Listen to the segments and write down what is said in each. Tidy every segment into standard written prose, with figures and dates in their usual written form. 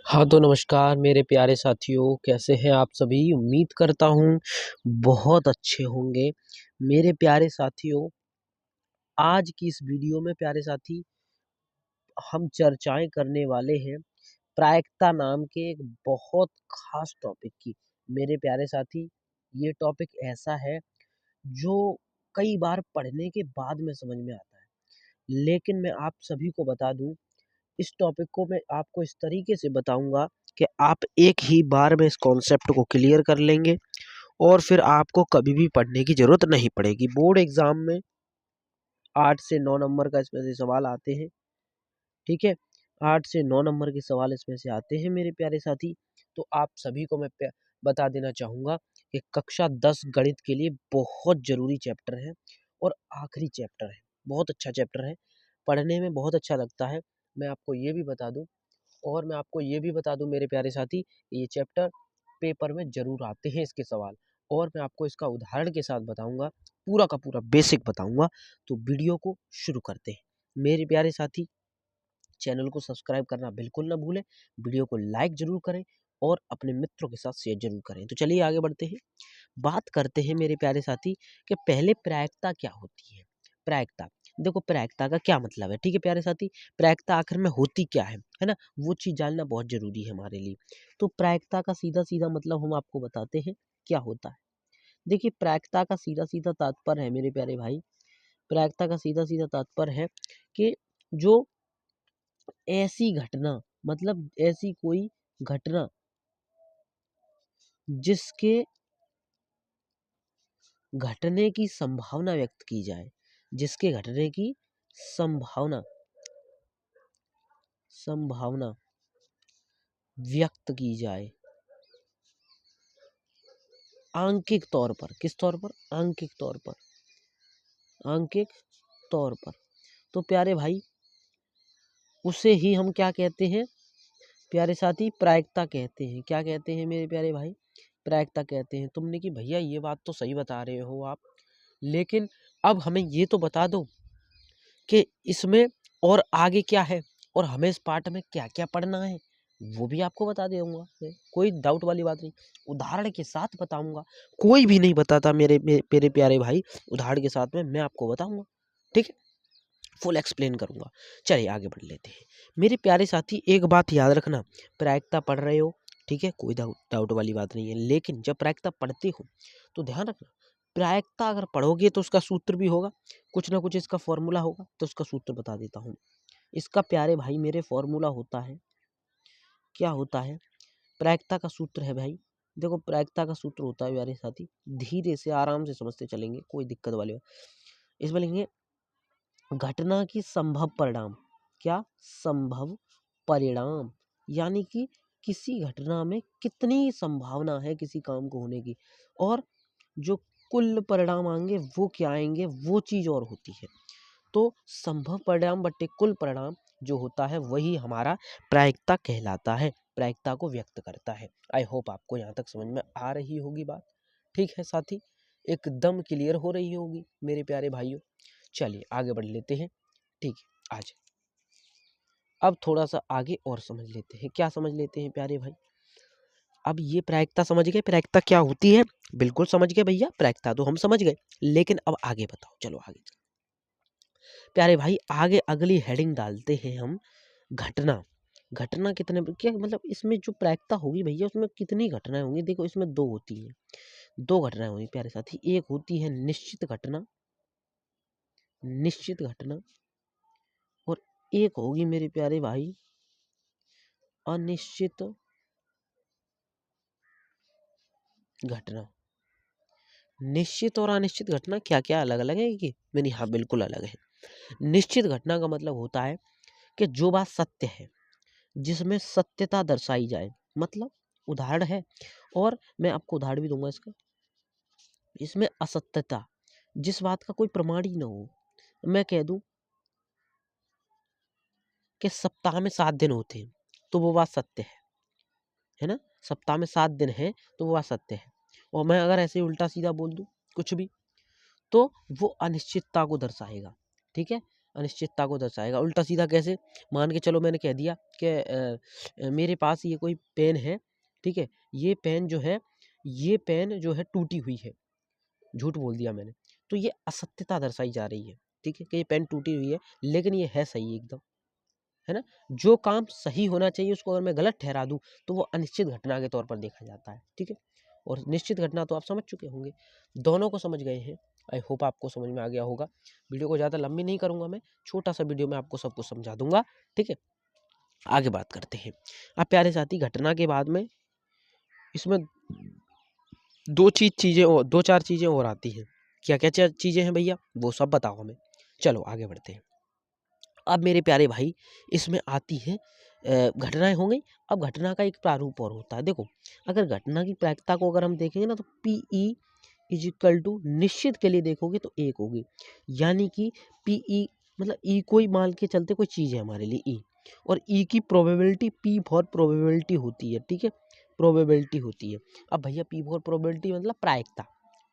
हाँ, तो नमस्कार मेरे प्यारे साथियों, कैसे हैं आप सभी? उम्मीद करता हूँ बहुत अच्छे होंगे। मेरे प्यारे साथियों, आज की इस वीडियो में प्यारे साथी हम चर्चाएँ करने वाले हैं प्रायिकता नाम के एक बहुत ख़ास टॉपिक की। मेरे प्यारे साथी, ये टॉपिक ऐसा है जो कई बार पढ़ने के बाद में समझ में आता है। लेकिन मैं आप सभी को बता दूँ, इस टॉपिक को मैं आपको इस तरीके से बताऊँगा कि आप एक ही बार में इस कॉन्सेप्ट को क्लियर कर लेंगे और फिर आपको कभी भी पढ़ने की ज़रूरत नहीं पड़ेगी। बोर्ड एग्ज़ाम में 8 से 9 नंबर का इसमें से सवाल आते हैं, ठीक है? 8 से 9 नंबर के सवाल इसमें से आते हैं मेरे प्यारे साथी। तो आप सभी को मैं बता देना चाहूँगा कि कक्षा 10 गणित के लिए बहुत ज़रूरी चैप्टर है और आखिरी चैप्टर है। बहुत अच्छा चैप्टर है, पढ़ने में बहुत अच्छा लगता है। मैं आपको ये भी बता दूँ और मैं आपको ये भी बता दूँ मेरे प्यारे साथी, ये चैप्टर पेपर में ज़रूर आते हैं इसके सवाल और मैं आपको इसका उदाहरण के साथ बताऊँगा, पूरा का पूरा बेसिक बताऊँगा। तो वीडियो को शुरू करते हैं। मेरे प्यारे साथी, चैनल को सब्सक्राइब करना बिल्कुल ना भूलें, वीडियो को लाइक ज़रूर करें और अपने मित्रों के साथ शेयर ज़रूर करें। तो चलिए आगे बढ़ते हैं। बात करते हैं मेरे प्यारे साथी कि पहले प्रायिकता क्या होती है? प्रायिकता, देखो प्रायिकता का क्या मतलब है, ठीक है प्यारे साथी? प्रायिकता आखिर में होती क्या है ना? वो चीज़ जानना बहुत ज़रूरी है हमारे लिए। तो प्रायिकता का सीधा-सीधा मतलब हम आपको बताते हैं, क्या होता है। देखिए प्रायिकता का सीधा-सीधा तात्पर्य है मेरे प्यारे भाई, प्रायिकता का सीधा-सीधा तात्पर्य है कि जो ऐसी घटना मतलब ऐसी कोई घटना जिसके घटने की संभावना व्यक्त की जाए, जिसके घटने की संभावना संभावना व्यक्त की जाए आंकिक तौर पर। किस तौर पर? आंकिक तौर पर। आंकिक तौर पर। तो प्यारे भाई, उसे ही हम क्या कहते हैं प्यारे साथी? प्रायिकता कहते हैं। क्या कहते हैं मेरे प्यारे भाई? प्रायिकता कहते हैं। तुमने कि भैया ये बात तो सही बता रहे हो आप, लेकिन अब हमें ये तो बता दो कि इसमें और आगे क्या है और हमें इस पाठ में क्या-क्या पढ़ना है, वो भी आपको बता दूँगा मैं, कोई डाउट वाली बात नहीं। उदाहरण के साथ बताऊँगा, कोई भी नहीं बताता मेरे प्यारे भाई, उदाहरण के साथ में मैं आपको बताऊँगा, ठीक है? फुल एक्सप्लेन करूँगा। चलिए आगे बढ़ लेते हैं। मेरे प्यारे साथी, एक बात याद रखना, प्रायिकता पढ़ रहे हो, ठीक है? कोई डाउट वाली बात नहीं है, लेकिन जब प्रायिकता पढ़ते हो, तो ध्यान रखना, प्रायिकता अगर पढ़ोगे तो उसका सूत्र भी होगा, कुछ ना कुछ इसका फ़ॉर्मूला होगा, तो उसका सूत्र बता देता हूँ। इसका प्यारे भाई मेरे फ़ॉर्मूला होता है, क्या होता है? प्रायिकता का सूत्र है भाई, देखो प्रायिकता का सूत्र होता है प्यारे साथी, धीरे से आराम से समझते चलेंगे, कोई दिक्कत वाली बात। इसमें लिखेंगे घटना की संभव परिणाम। क्या? संभव परिणाम, यानी कि किसी घटना में कितनी संभावना है किसी काम को होने की, और जो कुल परिणाम आएंगे वो क्या आएंगे, वो चीज़ और होती है। तो संभव परिणाम बट्टे कुल परिणाम जो होता है वही हमारा प्रायिकता कहलाता है, प्रायिकता को व्यक्त करता है। आई होप आपको यहाँ तक समझ में आ रही होगी बात, ठीक है साथी? एकदम क्लियर हो रही होगी मेरे प्यारे भाइयों। चलिए आगे बढ़ लेते हैं, ठीक है? आज अब थोड़ा सा आगे और समझ लेते हैं। क्या समझ लेते हैं प्यारे भाई? अब ये प्रायिकता समझ गए, प्रायिकता क्या होती है? बिल्कुल समझ गए भैया, प्रायिकता तो हम समझ गए, लेकिन अब आगे बताओ, चलो आगे प्यारे भाई, आगे अगली हेडिंग डालते हैं हम, घटना। घटना कितने, क्या मतलब इसमें जो प्रायिकता होगी भैया उसमें कितनी घटनाएं होंगी? देखो इसमें दो होती हैं, दो घटनाएं होंगी प्यारे साथी। एक होती है निश्चित घटना, निश्चित घटना, और एक होगी मेरे प्यारे भाई अनिश्चित घटना। निश्चित और अनिश्चित घटना क्या क्या अलग अलग है कि नहीं? हाँ बिल्कुल अलग है। निश्चित घटना का मतलब होता है कि जो बात सत्य है, जिसमें सत्यता दर्शाई जाए, मतलब उदाहरण है, और मैं आपको उदाहरण भी दूंगा इसका। इसमें असत्यता, जिस बात का कोई प्रमाण ही ना हो, मैं कह दूं कि सप्ताह में 7 दिन होते हैं, तो वो बात सत्य है ना? सप्ताह में 7 दिन है तो वो बात सत्य है। और मैं अगर ऐसे उल्टा सीधा बोल दूं कुछ भी, तो वो अनिश्चितता को दर्शाएगा, ठीक है? अनिश्चितता को दर्शाएगा। उल्टा सीधा कैसे? मान के चलो मैंने कह दिया कि मेरे पास ये कोई पेन है, ठीक है, ये पेन जो है टूटी हुई है, झूठ बोल दिया मैंने, तो ये असत्यता दर्शाई जा रही है, ठीक है, कि ये पेन टूटी हुई है, लेकिन ये है सही एकदम, है ना। जो काम सही होना चाहिए उसको अगर मैं गलत ठहरा दूं तो वो अनिश्चित घटना के तौर पर देखा जाता है, ठीक है। और निश्चित घटना तो आप समझ चुके होंगे, दोनों को समझ गए हैं। आई होप आपको समझ में आ गया होगा। वीडियो को ज़्यादा लंबी नहीं करूंगा, मैं छोटा सा वीडियो में आपको सब कुछ समझा दूंगा, ठीक है। आगे बात करते हैं। अब प्यारे साथी, घटना के बाद में इसमें दो चार चीजें और आती हैं। क्या क्या चीजें हैं भैया, वो सब बताओ हमें। चलो आगे बढ़ते हैं। अब मेरे प्यारे भाई, इसमें आती है घटनाएं हो गई। अब घटना का एक प्रारूप और होता है। देखो, अगर घटना की प्रायिकता को अगर हम देखेंगे ना, तो PE इज इक्वल टू, निश्चित के लिए देखोगे तो 1 होगी, यानी कि PE मतलब E कोई मान के चलते कोई चीज़ है हमारे लिए E, और E की प्रोबेबिलिटी P फॉर प्रोबेबिलिटी होती है, ठीक है, प्रोबेबिलिटी होती है। अब भैया P फॉर प्रोबेबिलिटी मतलब प्रायिकता,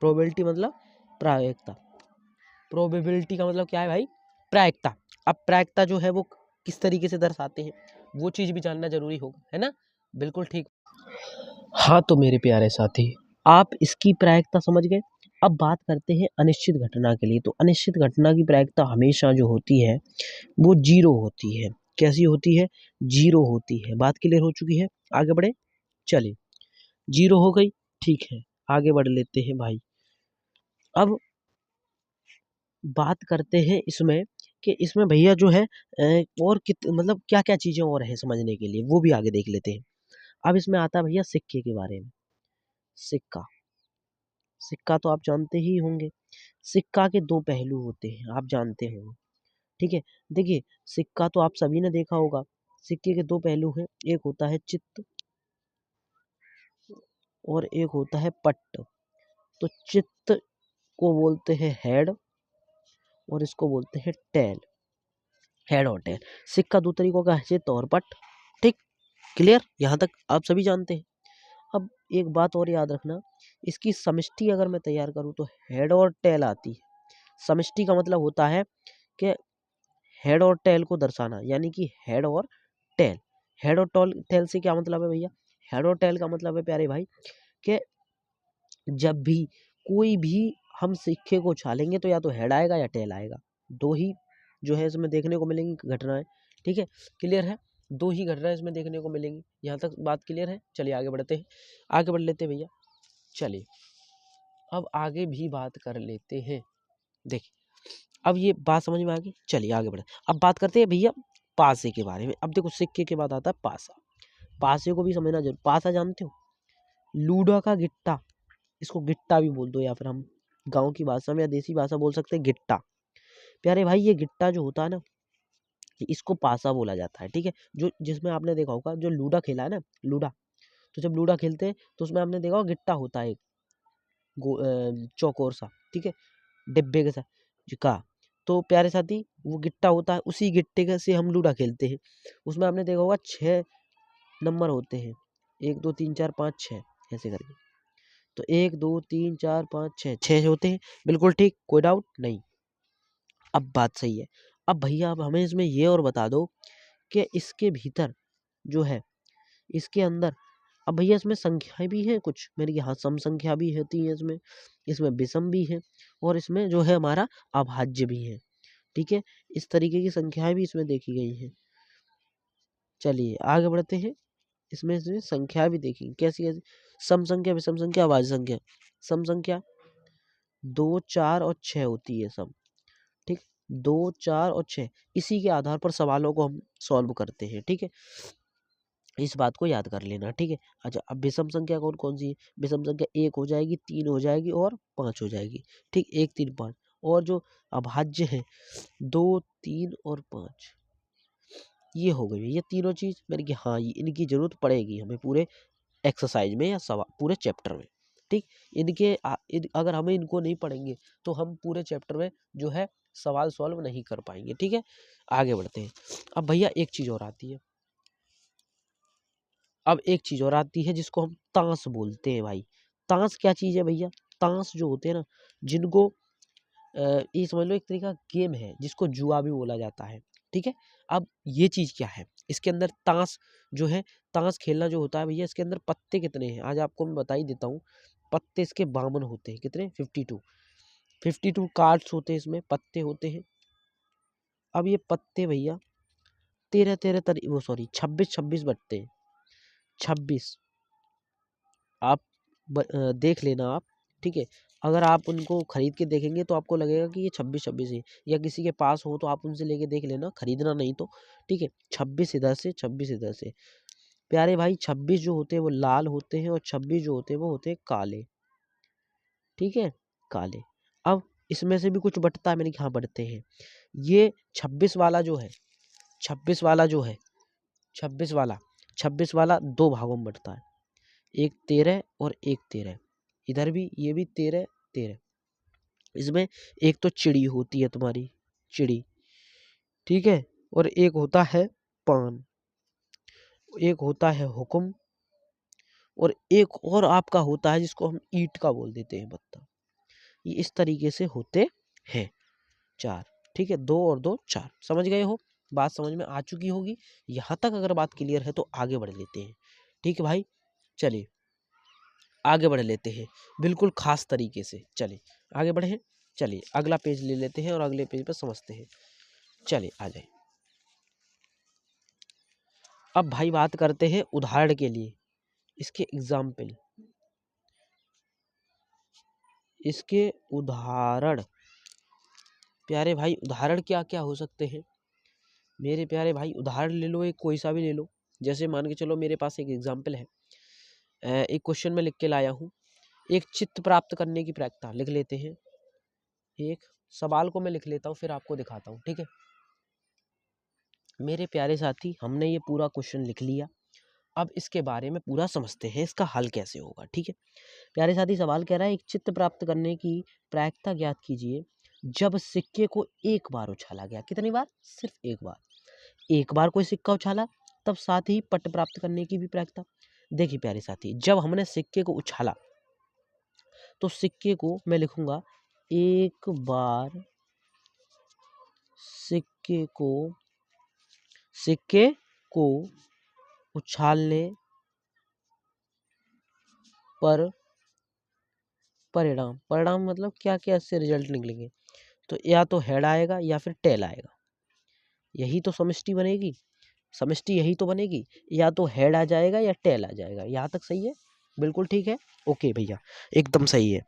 प्रोबेबिलिटी मतलब प्रायिकता, प्रोबेबिलिटी का मतलब क्या है भाई? प्रायिकता। अब प्रायिकता जो है वो किस तरीके से दर्शाते हैं, वो चीज़ भी जानना जरूरी होगा, है ना। बिल्कुल ठीक। हाँ तो मेरे प्यारे साथी, आप इसकी प्रायिकता समझ गए। अब बात करते हैं अनिश्चित घटना के लिए। तो अनिश्चित घटना की प्रायिकता हमेशा जो होती है वो 0 होती है। कैसी होती है? 0 होती है। बात क्लियर हो चुकी है? आगे बढ़े, चलिए। 0 हो गई, ठीक है, आगे बढ़ लेते हैं भाई। अब बात करते हैं इसमें कि इसमें भैया जो है और मतलब क्या क्या चीज़ें और हैं समझने के लिए, वो भी आगे देख लेते हैं। अब इसमें आता है भैया सिक्के के बारे में। सिक्का, सिक्का तो आप जानते ही होंगे। सिक्का के 2 पहलू होते हैं, आप जानते होंगे, ठीक है। देखिए, सिक्का तो आप सभी ने देखा होगा। सिक्के के 2 पहलू हैं, एक होता है चित्त और एक होता है पट्ट। तो चित्त को बोलते हैं हेड और इसको बोलते हैं टेल, हेड और टेल। सिक्का 2 तरीकों का है, चित्त और पट्ट, ठीक, क्लियर, यहाँ तक आप सभी जानते हैं। अब एक बात और याद रखना, इसकी समष्टि अगर मैं तैयार करूँ तो हेड और टेल आती है। समष्टि का मतलब होता है कि हेड और टेल को दर्शाना, यानी कि हेड और टेल। हेड और टेल से क्या मतलब है भैया? हेड और टेल का मतलब है प्यारे भाई कि जब भी कोई भी हम सिक्के को उछालेंगे तो या तो हेड आएगा या टेल आएगा, 2 ही जो है इसमें देखने को मिलेंगी घटनाएं, ठीक है, क्लियर है। 2 ही घटनाएं इसमें देखने को मिलेंगी। यहाँ तक बात क्लियर है? चलिए आगे बढ़ते हैं, आगे बढ़ लेते हैं भैया। चलिए अब आगे भी बात कर लेते हैं। देखिए, अब ये बात समझ में आ गई, चलिए आगे बढ़े। अब बात करते हैं भैया पासे के बारे में। अब देखो, सिक्के के बाद आता है पासा। पासे को भी समझना जरूर। पासा जानते हो? लूडो का गिट्टा, इसको गिट्टा भी बोल दो, या फिर हम गांव की भाषा में या देसी भाषा बोल सकते हैं गिट्टा। प्यारे भाई, ये गिट्टा जो होता है ना, इसको पासा बोला जाता है, ठीक है। जो जिसमें आपने देखा होगा, जो लूडा खेला है ना, लूडा, तो जब लूडा खेलते हैं तो उसमें आपने देखा होगा गिट्टा होता है एक चौकोर सा, ठीक है, डिब्बे के साथ का। तो प्यारे साथी, वो गिट्टा होता है, उसी गिट्टे का से हम लूडा खेलते हैं। उसमें आपने देखा होगा 6 नंबर होते हैं, 1 2 3 4 5 6 ऐसे करके। तो 1 2 3 4 5 6 6 होते हैं, बिल्कुल ठीक, कोई डाउट नहीं। अब बात सही है। अब भैया अब हमें इसमें ये और बता दो कि इसके भीतर जो है, इसके अंदर, अब भैया इसमें संख्याएं भी हैं कुछ, मेरे यहाँ सम संख्या भी होती है इसमें, इसमें विषम भी है, और इसमें जो है हमारा अभाज्य भी है, ठीक है। इस तरीके की संख्याएं भी इसमें देखी गई हैं। चलिए आगे बढ़ते हैं। इसमें संख्या भी देखेंगे कैसी कैसी। सम संख्या, विषम संख्या, अभाज्य संख्या। सम संख्या 2 4 और 6 होती है सम, ठीक, 2 4 और 6, इसी के आधार पर सवालों को हम सॉल्व करते हैं, ठीक है। इस बात को याद कर लेना, ठीक है। अच्छा, अब विषम संख्या कौन कौन सी है? विषम संख्या 1 हो जाएगी, 3 हो जाएगी और 5 हो जाएगी, ठीक, 1 3 5। और जो अभाज्य है 2 3 और 5, ये हो गई। ये तीनों चीज मैंने कि हाँ, इनकी जरूरत पड़ेगी हमें पूरे एक्सरसाइज में या सवाल पूरे चैप्टर में, ठीक। अगर हमें इनको नहीं पढ़ेंगे तो हम पूरे चैप्टर में जो है सवाल सॉल्व नहीं कर पाएंगे, ठीक है। आगे बढ़ते हैं। अब भैया एक चीज और आती है, अब एक चीज और आती है जिसको हम ताश बोलते हैं भाई। ताश क्या चीज है भैया? ताश जो होते हैं ना, जिनको ये समझ लो एक तरीका गेम है जिसको जुआ भी बोला जाता है। ठीक है, अब ये चीज़ क्या है, इसके अंदर ताश जो है, ताश खेलना जो होता है भैया, इसके अंदर पत्ते कितने हैं आज आपको मैं बता ही देता हूँ। पत्ते इसके 52 होते हैं, कितने, 52 कार्ड्स होते हैं, इसमें पत्ते होते हैं। अब ये पत्ते भैया 26 बटते हैं, 26 आप देख लेना आप। ठीक है, अगर आप उनको खरीद के देखेंगे तो आपको लगेगा कि ये 26 है, या किसी के पास हो तो आप उनसे लेके देख लेना, खरीदना नहीं तो। ठीक है, 26 इधर से, 26 इधर से। प्यारे भाई 26 जो होते हैं वो लाल होते हैं, और 26 जो होते हैं वो होते हैं काले। ठीक है, काले। अब इसमें से भी कुछ बटता है, मैंने कहा बटते हैं। ये 26 वाला जो है, 26 वाला जो है, 26 वाला 2 भागों में बटता है, एक 13 और एक 13। इधर भी ये भी 13 13। इसमें एक तो चिड़ी होती है तुम्हारी, चिड़ी। ठीक है, और एक होता है पान, एक होता है हुक्म, और एक और आपका होता है जिसको हम ईंट का बोल देते हैं, पत्ता। ये इस तरीके से होते हैं 4। ठीक है, 2 और 2 4। समझ गए हो, बात समझ में आ चुकी होगी। यहाँ तक अगर बात क्लियर है तो आगे बढ़ लेते हैं। ठीक है भाई, चलिए आगे बढ़ लेते हैं बिल्कुल खास तरीके से। चलिए आगे बढ़े, चलिए अगला पेज ले लेते हैं और अगले पेज पर समझते हैं। चलिए आ जाए। अब भाई बात करते हैं उदाहरण के लिए, इसके एग्जाम्पल, इसके उदाहरण। प्यारे भाई उदाहरण क्या क्या हो सकते हैं मेरे प्यारे भाई? उदाहरण ले लो, एक कोई सा भी ले लो। जैसे मान के चलो मेरे पास एक एग्जाम्पल है, एक क्वेश्चन में लिख के लाया हूँ, एक चित्त प्राप्त करने की प्रक्रिया लिख लेते हैं। एक सवाल को मैं लिख लेता हूँ, फिर आपको दिखाता हूँ। ठीक है मेरे प्यारे साथी, हमने ये पूरा क्वेश्चन लिख लिया। अब इसके बारे में पूरा समझते हैं, इसका हल कैसे होगा। ठीक है प्यारे साथी, सवाल कह रहा है एक चित्त प्राप्त करने की प्रायिकता ज्ञात कीजिए जब सिक्के को एक बार उछाला गया। कितनी बार? सिर्फ एक बार। एक बार कोई सिक्का उछाला, तब साथ ही पट्ट प्राप्त करने की भी प्रायिकता। देखिए प्यारे साथी, जब हमने सिक्के को उछाला तो सिक्के को मैं लिखूंगा, एक बार सिक्के को उछालने पर परिणाम मतलब क्या क्या इससे रिजल्ट निकलेंगे। तो या तो हेड आएगा या फिर टेल आएगा, यही तो समष्टि बनेगी। समष्टि यही तो बनेगी, या तो हेड आ जाएगा या टेल आ जाएगा। यहाँ तक सही है? बिल्कुल ठीक है, ओके भैया, एकदम सही है।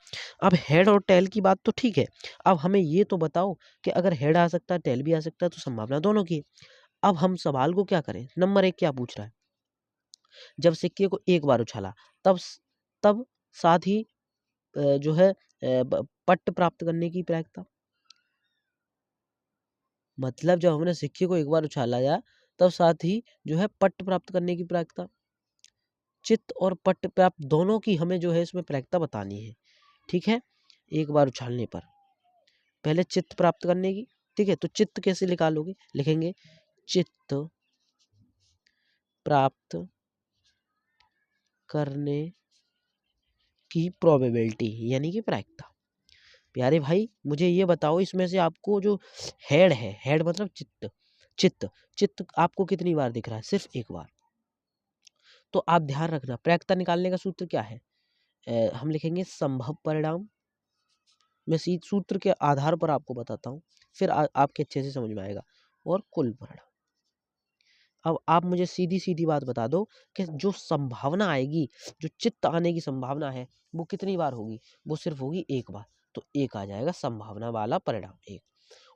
अब हेड और टेल की बात तो ठीक है। अब हमें ये तो बताओ कि अगर हेड आ सकता है, टेल भी आ सकता है, तो संभावना दोनों की है। अब हम सवाल को क्या करें? नंबर 1 क्या पूछ रहा है? जब सिक्के को एक बार उछाला, तब साथ ही जो है पट्ट प्राप्त करने की प्रक्रिया। मतलब जब हमने सिक्के को एक बार उछाला गया, तब साथ ही जो है पट्ट प्राप्त करने की प्रक्रिया। चित्त और पट्ट प्राप्त दोनों की हमें जो है इसमें प्रक्रिया बतानी है। ठीक है, एक बार उछालने पर पहले चित्त प्राप्त करने की। ठीक है, तो चित्त कैसे निकालोगे? लिखेंगे चित्त प्राप्त करने की प्रोबेबिलिटी, यानी कि प्रायिकता। प्यारे भाई मुझे ये बताओ, इसमें से आपको जो हेड है, हेड मतलब चित्त, चित्त आपको कितनी बार दिख रहा है? सिर्फ एक बार। तो आप ध्यान रखना, प्रायिकता निकालने का सूत्र क्या है? हम लिखेंगे संभव परिणाम। मैं सूत्र के आधार पर आपको बताता हूँ, फिर आपके अच्छे से समझ में आएगा। और कुल परिणाम। अब आप मुझे सीधी सीधी बात बता दो कि जो संभावना आएगी, जो चित्त आने की संभावना है, वो कितनी बार होगी? वो सिर्फ होगी एक बार। तो एक आ जाएगा संभावना वाला परिणाम, एक।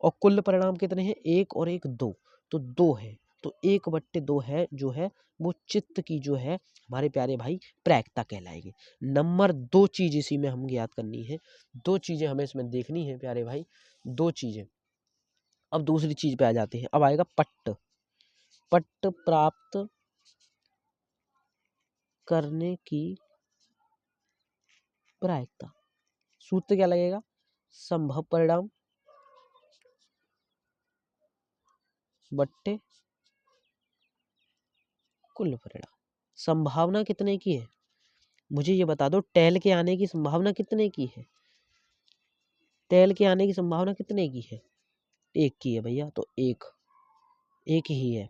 और कुल परिणाम कितने हैं? एक और एक 2, तो 2 है। तो 1/2 है जो है वो चित्त की जो है हमारे प्यारे भाई प्रायिकता कहलाएगी। नंबर 2 चीज इसी में हम याद करनी है, 2 चीजें हमें इसमें देखनी है प्यारे भाई, 2 चीजें। अब दूसरी चीज पे आ जाते हैं, अब आएगा पट्ट प्राप्त करने की प्रायिकता। सूत्र क्या लगेगा? संभव परिणाम बट्टे कुल परिणाम। संभावना कितने की है? मुझे ये बता दो, टेल के आने की संभावना कितने की है? तेल के आने की संभावना कितने की है? 1 की है भैया, तो 1 ही है।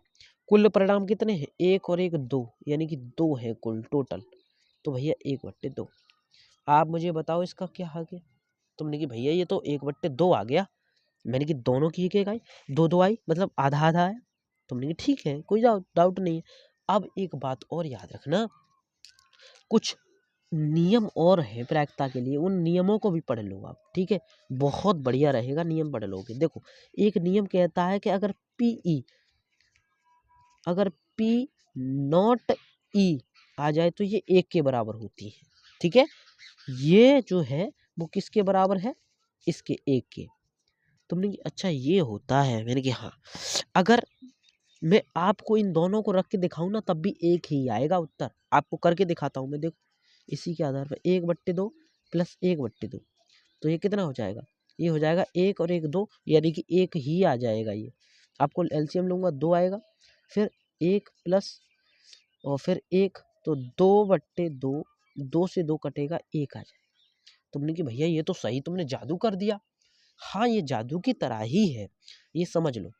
कुल परिणाम कितने हैं? 1 और 1 2, यानी कि 2 है कुल टोटल। तो भैया 1/2। आप मुझे बताओ इसका क्या आ गया? तुमने कि भैया ये तो 1/2 आ गया। मैंने कि दोनों की एक आई, 2 आई, मतलब आधा आधा है। तुमने कि ठीक है, कोई डाउट नहीं है। अब एक बात और याद रखना, कुछ नियम और है प्रायिकता के लिए, उन नियमों को भी पढ़ लो आप, ठीक है? बहुत बढ़िया रहेगा नियम पढ़ लोगे। देखो, एक नियम कहता है कि अगर P नॉट E आ जाए तो ये 1 के बराबर होती है, ठीक है? ये जो है वो किसके बराबर है? इसके 1 के। तुमने कि अच्छा ये होता है, मैंने कि हाँ। अगर मैं आपको इन दोनों को रख के दिखाऊं ना तब भी 1 ही आएगा उत्तर। आपको करके दिखाता हूं मैं, देखो इसी के आधार पर 1/2 प्लस 1/2, तो ये कितना हो जाएगा? ये हो जाएगा 1 और 1 2, यानी कि 1 ही आ जाएगा ये। आपको एलसीएम लूंगा 2 आएगा, फिर 1 प्लस और फिर 1, तो 2/2, 2 से 2 कटेगा, 1 आ जाएगा। तुमने कि भैया ये तो सही तुमने जादू कर दिया। हाँ, ये जादू की तरह ही है, ये समझ लो।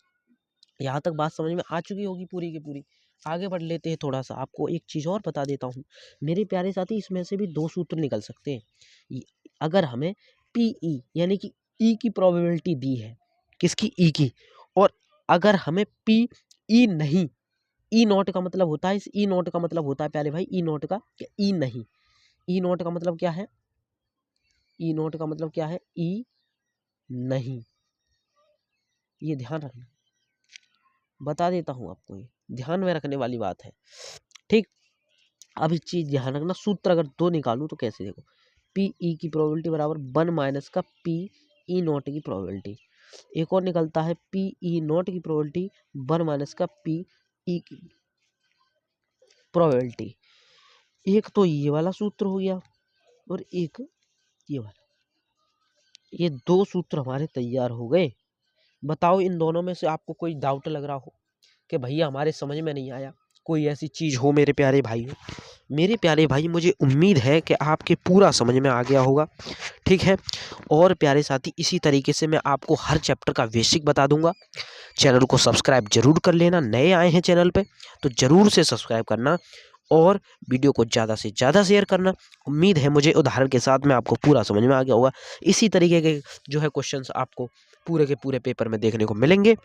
यहाँ तक बात समझ में आ चुकी होगी पूरी की पूरी। आगे बढ़ लेते हैं थोड़ा सा। आपको एक चीज़ और बता देता हूँ मेरे प्यारे साथी, इसमें से भी 2 सूत्र निकल सकते हैं। अगर हमें PE यानी कि E की प्रोबेबिलिटी दी है, किसकी? E की। और अगर हमें PE नहीं, E नॉट का मतलब होता है, इस E नॉट का मतलब होता है प्यारे भाई, E नॉट का क्या? E नहीं। E नॉट का मतलब क्या है? E नॉट का मतलब क्या है? E नहीं। ये ध्यान रखना, बता देता हूँ आपको, ये ध्यान में रखने वाली बात है, ठीक? अब एक चीज ध्यान रखना, सूत्र अगर 2 निकालूं तो कैसे? देखो, PE की प्रोबेबिलिटी बराबर 1 माइनस का PE नॉट की प्रोबेबिलिटी। एक और निकलता है PE नॉट की प्रोबेबिलिटी 1 माइनस का PE की प्रोबेबिलिटी। एक तो ये वाला सूत्र हो गया और एक ये वाला, ये 2 सूत्र हमारे तैयार हो गए। बताओ इन दोनों में से आपको कोई डाउट लग रहा हो कि भैया हमारे समझ में नहीं आया, कोई ऐसी चीज हो मेरे प्यारे भाई? मेरे प्यारे भाई, मुझे उम्मीद है कि आपके पूरा समझ में आ गया होगा, ठीक है? और प्यारे साथी, इसी तरीके से मैं आपको हर चैप्टर का बेसिक बता दूंगा। चैनल को सब्सक्राइब जरूर कर लेना, नए आए हैं चैनल पे तो जरूर से सब्सक्राइब करना और वीडियो को ज़्यादा से ज़्यादा शेयर करना। उम्मीद है मुझे उदाहरण के साथ में आपको पूरा समझ में आ गया होगा। इसी तरीके के जो है क्वेश्चंस आपको पूरे के पूरे पेपर में देखने को मिलेंगे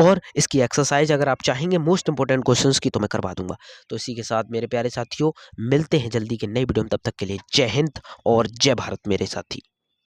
और इसकी एक्सरसाइज अगर आप चाहेंगे मोस्ट इंपोर्टेंट क्वेश्चंस की तो मैं करवा दूंगा। तो इसी के साथ मेरे प्यारे साथियों, मिलते हैं जल्दी के नई वीडियो में। तब तक के लिए जय हिंद और जय भारत मेरे साथी।